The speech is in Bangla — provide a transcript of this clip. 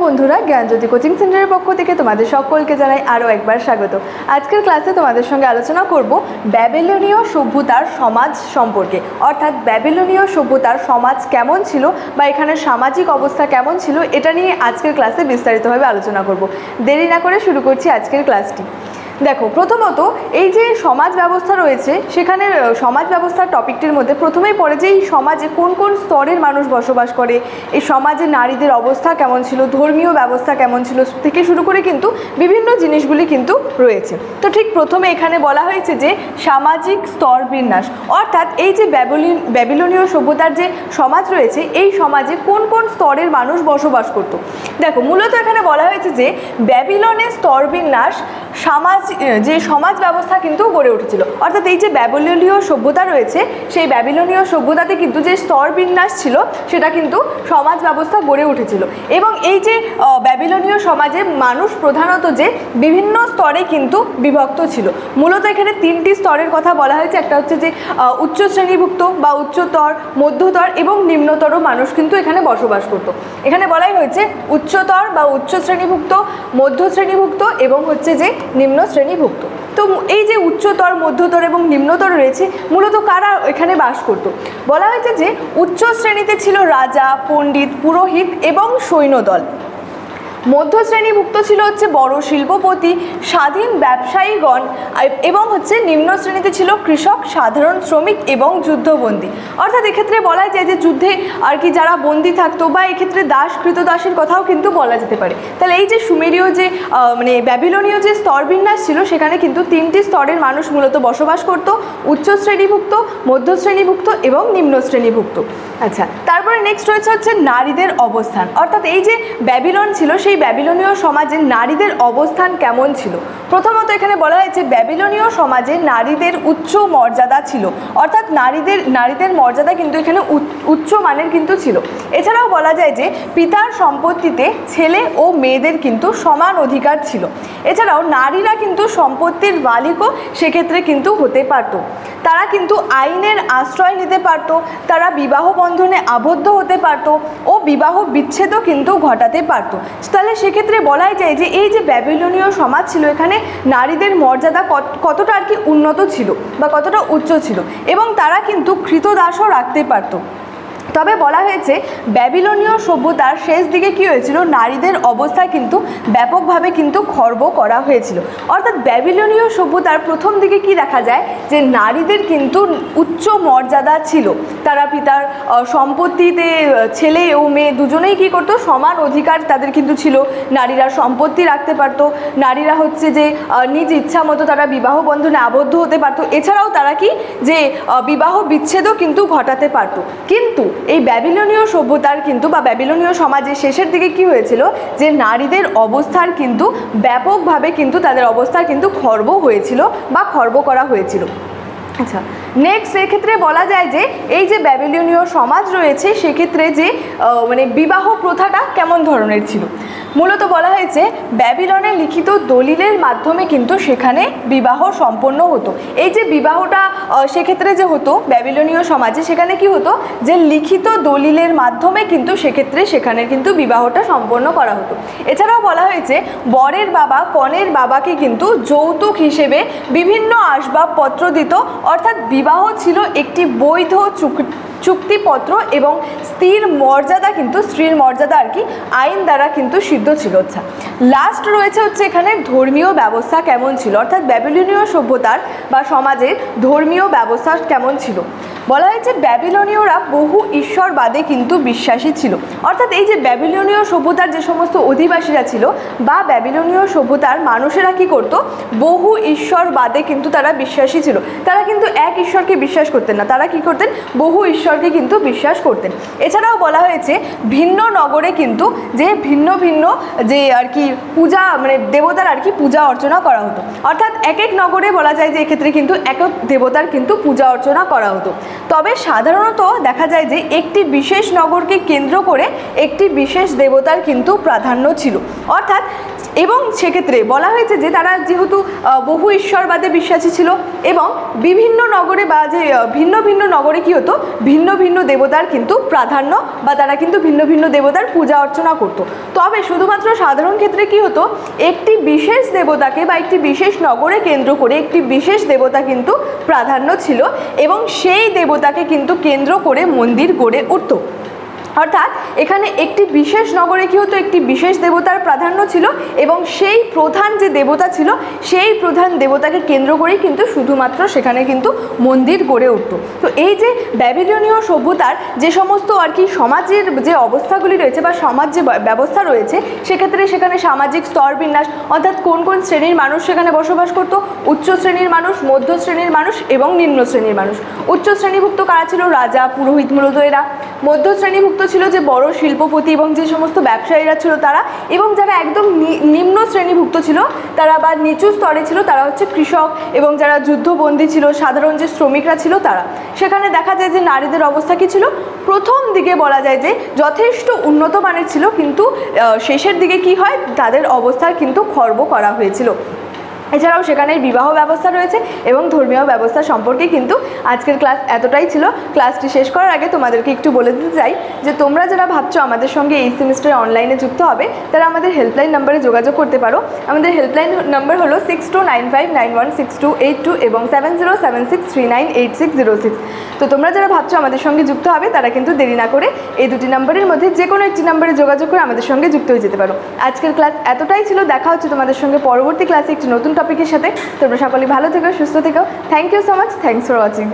বন্ধুরা, জ্ঞানজ্যোতি কোচিং সেন্টারের পক্ষ থেকে তোমাদের সকলকে জানাই আরও একবার স্বাগত। আজকের ক্লাসে তোমাদের সঙ্গে আলোচনা করব ব্যাবিলনীয় সভ্যতার সমাজ সম্পর্কে, অর্থাৎ ব্যাবিলনীয় সভ্যতার সমাজ কেমন ছিল বা এখানে সামাজিক অবস্থা কেমন ছিল, এটা নিয়ে আজকের ক্লাসে বিস্তারিতভাবে আলোচনা করব। দেরি না করে শুরু করছি আজকের ক্লাসটি। দেখো, প্রথমত এই যে সমাজ ব্যবস্থা রয়েছে, সেখানে সমাজ ব্যবস্থার টপিকটির মধ্যে প্রথমেই পড়ে যে এই সমাজে কোন কোন স্তরের মানুষ বসবাস করে, এই সমাজে নারীদের অবস্থা কেমন ছিল, ধর্মীয় ব্যবস্থা কেমন ছিল থেকে শুরু করে কিন্তু বিভিন্ন জিনিসগুলি কিন্তু রয়েছে। তো ঠিক প্রথমে এখানে বলা হয়েছে যে সামাজিক স্তর বিন্যাস, অর্থাৎ এই যে ব্যাবিলনীয় সভ্যতার যে সমাজ রয়েছে, এই সমাজে কোন কোন স্তরের মানুষ বসবাস করত। দেখো, মূলত এখানে বলা হয়েছে যে ব্যাবিলনের স্তর বিন্যাস যে সমাজ ব্যবস্থা কিন্তু গড়ে উঠেছিল, অর্থাৎ এই যে ব্যাবিলনীয় সভ্যতা রয়েছে, সেই ব্যাবিলনীয় সভ্যতাতে কিন্তু যে স্তর বিন্যাস ছিল সেটা কিন্তু সমাজ ব্যবস্থা গড়ে উঠেছিল। এবং এই যে ব্যাবিলনীয় সমাজে মানুষ প্রধানত যে বিভিন্ন স্তরে কিন্তু বিভক্ত ছিল। মূলত এখানে তিনটি স্তরের কথা বলা হয়েছে। একটা হচ্ছে যে উচ্চ শ্রেণীভুক্ত বা উচ্চতর, মধ্যতর এবং নিম্নতর মানুষ কিন্তু এখানে বসবাস করত। এখানে বলাই হয়েছে উচ্চতর বা উচ্চ শ্রেণীভুক্ত, মধ্য শ্রেণীভুক্ত এবং হচ্ছে যে নিম্ন শ্রেণীভুক্ত। তো এই যে উচ্চতর, মধ্যতর এবং নিম্নতর রয়েছে, মূলত কারা এখানে বাস করত? বলা হয়েছে যে উচ্চ শ্রেণীতে ছিল রাজা, পণ্ডিত, পুরোহিত এবং সৈন্যদল। মধ্য শ্রেণীভুক্ত ছিল হচ্ছে বড় শিল্পপতি, স্বাধীন ব্যবসায়ীগণ এবং হচ্ছে নিম্ন শ্রেণীতে ছিল কৃষক, সাধারণ শ্রমিক এবং যুদ্ধবন্দী। অর্থাৎ এক্ষেত্রে বলা যায় যে যুদ্ধে আর কি যারা বন্দী থাকতো, বা এক্ষেত্রে দাস, কৃতদাসের কথাও কিন্তু বলা যেতে পারে। তাহলে এই যে সুমেরীয় যে ব্যাবিলনীয় যে স্তরবিন্যাস ছিল, সেখানে কিন্তু তিনটি স্তরের মানুষ মূলত বসবাস করত: উচ্চ শ্রেণীভুক্ত, মধ্য শ্রেণীভুক্ত এবং নিম্ন শ্রেণীভুক্ত। আচ্ছা, তারপরে নেক্সট রয়েছে হচ্ছে নারীদের অবস্থান। অর্থাৎ এই যে ব্যাবিলন ছিল, সেই ব্যাবিলনীয় সমাজে নারীদের অবস্থান কেমন ছিল? প্রথমত এখানে বলা হয়েছে ব্যাবিলনীয় সমাজে নারীদের উচ্চ মর্যাদা ছিল, অর্থাৎ নারীদের মর্যাদা কিন্তু এখানে উচ্চ মানের কিন্তু ছিল। এছাড়াও বলা যায় যে পিতার সম্পত্তিতে ছেলে ও মেয়েদের কিন্তু সমান অধিকার ছিল। এছাড়াও নারীরা কিন্তু সম্পত্তির মালিকও সেক্ষেত্রে কিন্তু হতে পারত। তারা কিন্তু আইনের আশ্রয় নিতে পারত, তারা বিবাহ বন্ধনে আবদ্ধ হতে পারত ও বিবাহ বিচ্ছেদও কিন্তু ঘটাতে পারত। তাহলে সেক্ষেত্রে বলাই যায় যে এই যে ব্যাবিলনীয় সমাজ ছিল, এখানে নারীদের মর্যাদা কতটা আর কি উন্নত ছিল বা কতটা উচ্চ ছিল, এবং তারা কিন্তু কৃতদাসও রাখতে পারত। তবে বলা হয়েছে ব্যাবিলনীয় সভ্যতার শেষ দিকে কী হয়েছিল, নারীদের অবস্থা কিন্তু ব্যাপকভাবে কিন্তু খর্ব করা হয়েছিল। অর্থাৎ ব্যাবিলনীয় সভ্যতার প্রথম দিকে কি দেখা যায় যে নারীদের কিন্তু উচ্চ মর্যাদা ছিল। তারা পিতার সম্পত্তিতে ছেলে ও মেয়ে দুজনেই কী করতো, সমান অধিকার তাদের কিন্তু ছিল। নারীরা সম্পত্তি রাখতে পারত, নারীরা হচ্ছে যে নিজ ইচ্ছা মতো তারা বিবাহ বন্ধনে আবদ্ধ হতে পারত। এছাড়াও তারা কি যে বিবাহ বিচ্ছেদও কিন্তু ঘটাতে পারত। কিন্তু এই ব্যাবিলনীয় সভ্যতার কিন্তু বা ব্যাবিলনীয় সমাজের শেষের দিকে কি হয়েছিল, যে নারীদের অবস্থার কিন্তু ব্যাপকভাবে কিন্তু তাদের অবস্থা কিন্তু খর্ব হয়েছিল বা খর্ব করা হয়েছিল। আচ্ছা, নেক্সট এক্ষেত্রে বলা যায় যে এই যে ব্যাবিলনীয় সমাজ রয়েছে, সেক্ষেত্রে যে বিবাহ প্রথাটা কেমন ধরনের ছিল। মূলত বলা হয়েছে ব্যাবিলনে লিখিত দলিলের মাধ্যমে কিন্তু সেখানে বিবাহ সম্পন্ন হতো। এই যে বিবাহটা সেক্ষেত্রে যে হতো ব্যাবিলনীয় সমাজে, সেখানে কি হতো, যে লিখিত দলিলের মাধ্যমে কিন্তু সেখানে কিন্তু বিবাহটা সম্পন্ন করা হতো। এছাড়াও বলা হয়েছে বরের বাবা কনের বাবাকে কিন্তু যৌতুক হিসেবে বিভিন্ন আসবাবপত্র দিত। অর্থাৎ বিবাহ ছিল একটি বৈধ চুক্তিপত্র এবং স্ত্রীর মর্যাদা আর কি আইন দ্বারা কিন্তু সিদ্ধ ছিল। আচ্ছা, লাস্ট রয়েছে হচ্ছে এখানে ধর্মীয় ব্যবস্থা কেমন ছিল, অর্থাৎ ব্যাবিলনীয় সভ্যতার বা সমাজের ধর্মীয় ব্যবস্থা কেমন ছিল। বলা হয়েছে ব্যাবিলনীয়রা বহু ঈশ্বরবাদে কিন্তু বিশ্বাসী ছিল। অর্থাৎ এই যে ব্যাবিলনীয় সভ্যতার যে সমস্ত অধিবাসীরা ছিল বা ব্যাবিলনীয় সভ্যতার মানুষেরা কি করত, বহু ঈশ্বরবাদে কিন্তু তারা বিশ্বাসী ছিল। তারা কিন্তু এক ঈশ্বরকে বিশ্বাস করতেন না, তারা কি করতেন, বহু ঈশ্বরকে কিন্তু বিশ্বাস করতেন। এছাড়াও বলা হয়েছে ভিন্ন নগরে কিন্তু যে ভিন্ন ভিন্ন যে আর কি পূজা দেবতার আর কি পূজা অর্চনা করা হতো। অর্থাৎ এক এক নগরে বলা যায় যে এক্ষেত্রে কিন্তু এক এক দেবতার কিন্তু পূজা অর্চনা করা হতো। তবে সাধারণত দেখা যায় যে একটি বিশেষ নগরকে কেন্দ্র করে একটি বিশেষ দেবতার কিন্তু প্রাধান্য ছিল। অর্থাৎ এবং সেক্ষেত্রে বলা হয়েছে যে তারা যেহেতু বহু ঈশ্বরবাদে বিশ্বাসী ছিল এবং বিভিন্ন নগরে বা যে ভিন্ন ভিন্ন নগরে কী হতো, ভিন্ন ভিন্ন দেবতার কিন্তু প্রাধান্য বা তারা কিন্তু ভিন্ন ভিন্ন দেবতার পূজা অর্চনা করতো। তবে শুধুমাত্র সাধারণ ক্ষেত্রে কী হতো, একটি বিশেষ দেবতাকে বা একটি বিশেষ নগরে কেন্দ্র করে একটি বিশেষ দেবতা কিন্তু প্রাধান্য ছিল এবং সেই দেবতাকে কিন্তু কেন্দ্র করে মন্দির গড়ে উঠত। অর্থাৎ এখানে একটি বিশেষ নগরে কী হতো, একটি বিশেষ দেবতার প্রাধান্য ছিল এবং সেই প্রধান যে দেবতা ছিল সেই প্রধান দেবতাকে কেন্দ্র করেই কিন্তু শুধুমাত্র সেখানে কিন্তু মন্দির গড়ে উঠত। তো এই যে ব্যাবিলনীয় সভ্যতার যে সমস্ত আর কি সমাজের যে অবস্থাগুলি রয়েছে বা সমাজ যে ব্যবস্থা রয়েছে, সেক্ষেত্রে সেখানে সামাজিক স্তর বিন্যাস, অর্থাৎ কোন কোন শ্রেণীর মানুষ সেখানে বসবাস করত, উচ্চ শ্রেণীর মানুষ, মধ্য শ্রেণীর মানুষ এবং নিম্ন শ্রেণীর মানুষ। উচ্চ শ্রেণীভুক্ত কারা ছিল? রাজা, পুরোহিত মূলত এরা। মধ্য শ্রেণীভুক্ত ছিল যে বড় শিল্পপতি এবং যে সমস্ত ব্যবসায়ীরা ছিল তারা, এবং যারা একদম নিম্ন শ্রেণীভুক্ত ছিল তারা বা নিচু স্তরে ছিল তারা হচ্ছে কৃষক এবং যারা যুদ্ধবন্দী ছিল, সাধারণ যে শ্রমিকরা ছিল তারা। সেখানে দেখা যায় যে নারীদের অবস্থা কী ছিল, প্রথম দিকে বলা যায় যে যথেষ্ট উন্নত মানের ছিল, কিন্তু শেষের দিকে কি হয়, তাদের অবস্থার কিন্তু খর্ব করা হয়েছিল। এছাড়াও সেখানে বিবাহ ব্যবস্থা রয়েছে এবং ধর্মীয় ব্যবস্থা সম্পর্কে কিন্তু আজকের ক্লাস এতটাই ছিল। ক্লাসটি শেষ করার আগে তোমাদেরকে একটু বলে দিতে চাই যে তোমরা যারা ভাবছো আমাদের সঙ্গে এই সেমিস্টারে অনলাইনে যুক্ত হবে, তারা আমাদের হেল্পলাইন নাম্বারে যোগাযোগ করতে পারো। আমাদের হেল্পলাইন নাম্বার হলো 6295916282 এবং 7076398606। তো তোমরা যারা ভাবছো আমাদের সঙ্গে যুক্ত হবে তারা কিন্তু দেরি না করে এই দুটি নাম্বারের মধ্যে যে কোনো একটি নাম্বারে যোগাযোগ করে আমাদের সঙ্গে যুক্ত হয়ে যেতে পারো। আজকের ক্লাস এতটাই ছিল, দেখা হচ্ছে তোমাদের সঙ্গে পরবর্তী ক্লাসে একটি নতুন টপিকের সাথে। তোমরা সকলেই ভালো থেকো, সুস্থ থেকো। Thank you so much, thanks for watching.